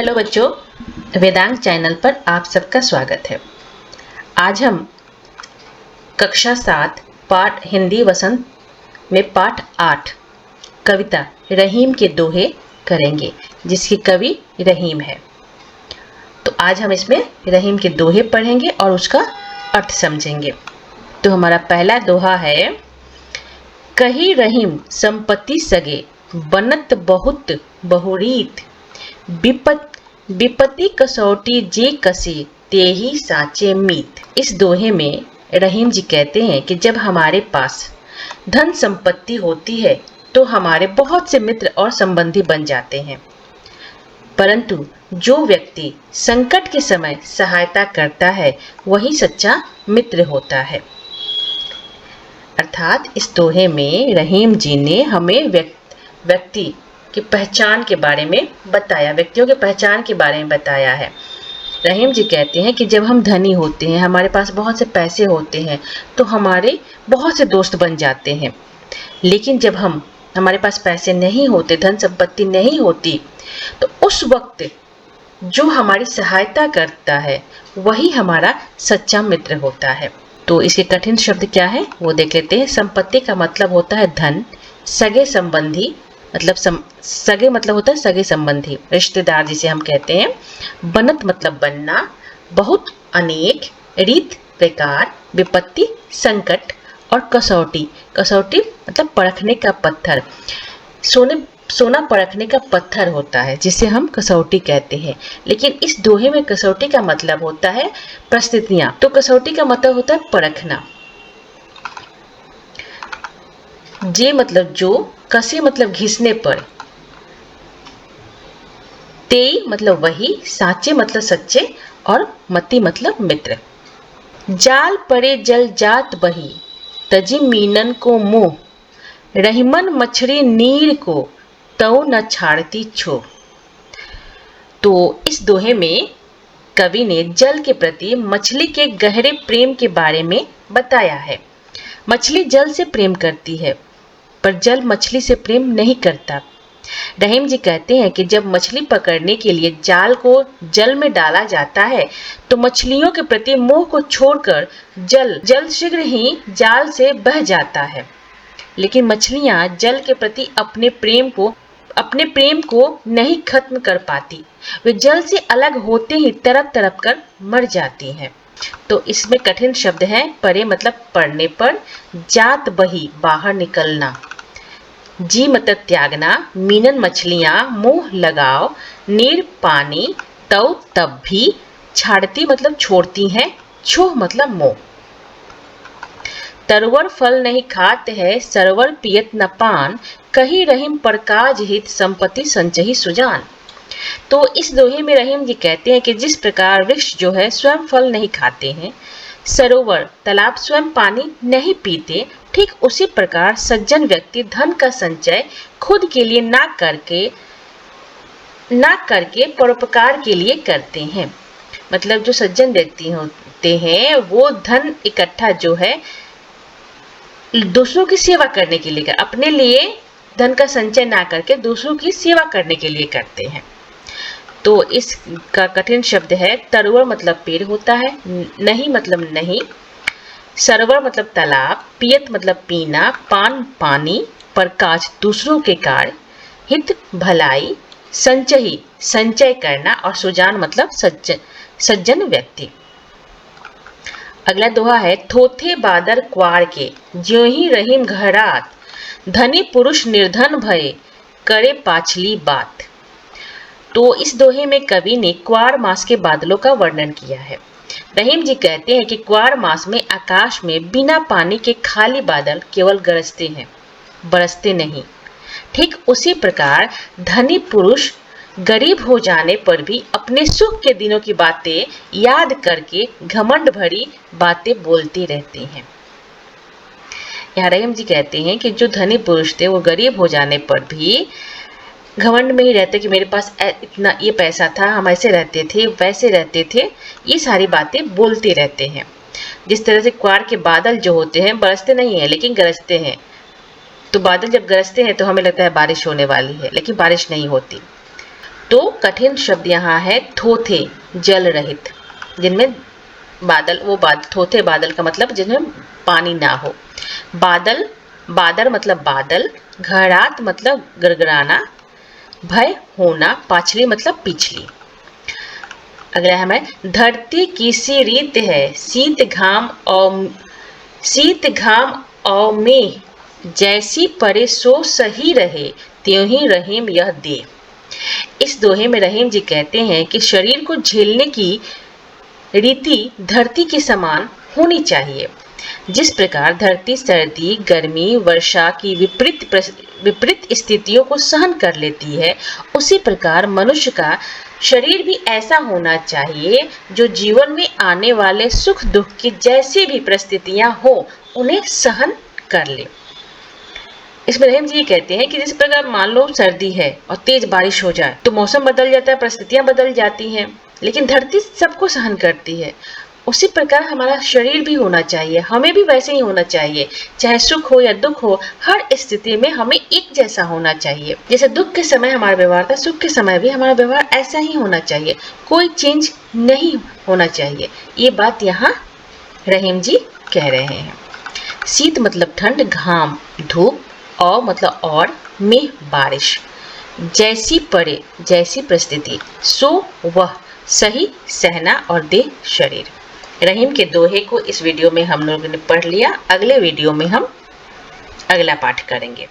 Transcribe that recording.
Hello बच्चों, Vedang channel पर आप सबका स्वागत है। आज हम कक्षा 7 पाठ हिंदी वसंत में पाठ 8 कविता रहीम के दोहे करेंगे, जिसकी कवि रहीम है। तो आज हम इसमें रहीम के दोहे पढ़ेंगे और उसका अर्थ समझेंगे। तो हमारा पहला दोहा है, कही रहीम संपत्ति सगे बनत बहुत बहुरीत, विपत्ति कसौटी जे कसे तेही साचे मीत। इस दोहे में रहीम जी कहते हैं कि जब हमारे पास धन संपत्ति होती है तो हमारे बहुत से मित्र और संबंधी बन जाते हैं, परंतु जो व्यक्ति संकट के समय सहायता करता है वही सच्चा मित्र होता है। अर्थात इस दोहे में रहीम जी ने हमें व्यक्ति की पहचान के बारे में बताया, व्यक्तियों की पहचान के बारे में बताया है। रहीम जी कहते हैं कि जब हम धनी होते हैं, हमारे पास बहुत से पैसे होते हैं, तो हमारे बहुत से दोस्त बन जाते हैं। लेकिन जब हमारे पास पैसे नहीं होते, धन संपत्ति नहीं होती, तो उस वक्त जो हमारी सहायता करता है वही हमारा सच्चा मित्र होता है। तो इसके कठिन शब्द क्या है वो देख लेते हैं। संपत्ति का मतलब होता है धन, सगे संबंधी मतलब सगे मतलब होता है सगे संबंधी, रिश्तेदार जिसे हम कहते हैं। बनत मतलब बनना, बहुत अनेक, रीत प्रकार, विपत्ति संकट, और कसौटी मतलब परखने का पत्थर। सोना परखने का पत्थर होता है जिसे हम कसौटी कहते हैं, लेकिन इस दोहे में कसौटी का मतलब होता है परिस्थितियां। तो कसौटी का मतलब होता है परखना। जे मतलब जो, कसे मतलब घिसने पर, तेई मतलब वही, साचे मतलब सच्चे, और मति मतलब मित्र। जाल परे जल जात बही तजी मीनन को मुंह, रहीमन मछरी नीर को तौ न छाड़ती छो। तो इस दोहे में कवि ने जल के प्रति मछली के गहरे प्रेम के बारे में बताया है। मछली जल से प्रेम करती है, पर जल मछली से प्रेम नहीं करता। रहीम जी कहते हैं कि जब मछली पकड़ने के लिए जाल को जल में डाला जाता है तो मछलियों के प्रति मोह को छोड़कर जल शीघ्र ही जाल से बह जाता है। लेकिन मछलियां जल के प्रति अपने प्रेम को नहीं खत्म कर पाती, वे जल से अलग होते ही तड़प तड़प कर मर जाती हैं। तो इसमें कठिन शब्द है, परे मतलब पढ़ने पर, जात बही बाहर निकलना, जी मतलब त्यागना, मीनन मछलियां मुंह लगाओ, नीर पानी, तव तब भी, छाड़ती मतलब छोड़ती हैं, छोह मतलब मोह। तरवर फल नहीं खाते है सरवर पियत न पान, कही रहीम प्रकाज हित संपत्ति संचही सुजान। तो इस दोहे में रहीम जी कहते हैं कि जिस प्रकार वृक्ष जो है स्वयं फल नहीं खाते हैं, सरोवर तालाब स्वयं पानी नहीं पीते, ठीक उसी प्रकार सज्जन व्यक्ति धन का संचय खुद के लिए ना करके परोपकार के लिए करते हैं। मतलब जो सज्जन व्यक्ति होते हैं वो धन इकट्ठा जो है दूसरों की सेवा करने के लिए, अपने लिए धन का संचय ना करके दूसरों की सेवा करने के लिए करते हैं। तो इसका कठिन शब्द है, तरुवर मतलब पेड़ होता है, नहीं मतलब नहीं, सरोवर मतलब तालाब, पियत मतलब पीना, पान पानी, प्रकाश दूसरों के कार्य, हित भलाई, संचयी संचय करना, और सुजान मतलब सज्जन व्यक्ति। अगला दोहा है, थोथे बादर क्वार के ज्यों ही रहीम घरात, धनी पुरुष निर्धन भये करे पाछली बात। तो इस दोहे में कवि ने क्वार मास के बादलों का वर्णन किया है। रहीम जी कहते हैं कि क्वार मास में आकाश में बिना पानी के खाली बादल केवल गरजते हैं, बरसते नहीं। ठीक उसी प्रकार धनी पुरुष गरीब हो जाने पर भी अपने सुख के दिनों की बातें याद करके घमंड भरी बातें बोलते रहते हैं। यहाँ रहीम जी कहते हैं कि जो धनी पुरुष थे वो गरीब हो जाने पर भी घमंड में ही रहते कि मेरे पास इतना ये पैसा था, हम ऐसे रहते थे, वैसे रहते थे, ये सारी बातें बोलते रहते हैं। जिस तरह से क्वार के बादल जो होते हैं बरसते नहीं है लेकिन गरजते हैं। तो बादल जब गरजते हैं तो हमें लगता है बारिश होने वाली है, लेकिन बारिश नहीं होती। तो कठिन शब्द यहाँ है थोथे, जल रहित, जिनमें थोथे बादल का मतलब जिनमें पानी ना हो। बादल, बादर मतलब बादल, घरात मतलब गड़गड़ाना, भय होना, पाछली मतलब पिछली। अगला हमें धरती की सी रीत है, शीत घाम और में, जैसी परे सो सही रहे, त्यों ही रहीम यह दे। इस दोहे में रहीम जी कहते हैं कि शरीर को झेलने की रीति धरती के समान होनी चाहिए। जिस प्रकार धरती सर्दी, गर्मी, वर्षा की विपरीत स्थितियों को सहन कर लेती है, उसी प्रकार मनुष्य का शरीर भी ऐसा होना चाहिए जो जीवन में आने वाले सुख दुख की जैसी भी परिस्थितियां हो उन्हें सहन कर ले। इसमें रहीम जी ये कहते हैं कि जिस प्रकार मान लो सर्दी है और तेज बारिश हो जाए तो मौसम बदल जाता है, परिस्थितियां बदल जाती हैं, लेकिन धरती सबको सहन करती है। उसी प्रकार हमारा शरीर भी होना चाहिए, हमें भी वैसे ही होना चाहिए, चाहे सुख हो या दुख हो, हर स्थिति में हमें एक जैसा होना चाहिए। जैसे दुख के समय हमारा व्यवहार था, सुख के समय भी हमारा व्यवहार ऐसा ही होना चाहिए, कोई चेंज नहीं होना चाहिए। ये बात यहाँ रहीम जी कह रहे हैं। शीत मतलब ठंड, घाम धूप, और मतलब और, में बारिश, जैसी पड़े जैसी परिस्थिति, सो वह सही सहना, और दे शरीर। रहीम के दोहे को इस वीडियो में हम लोगों ने पढ़ लिया। अगले वीडियो में हम अगला पाठ करेंगे।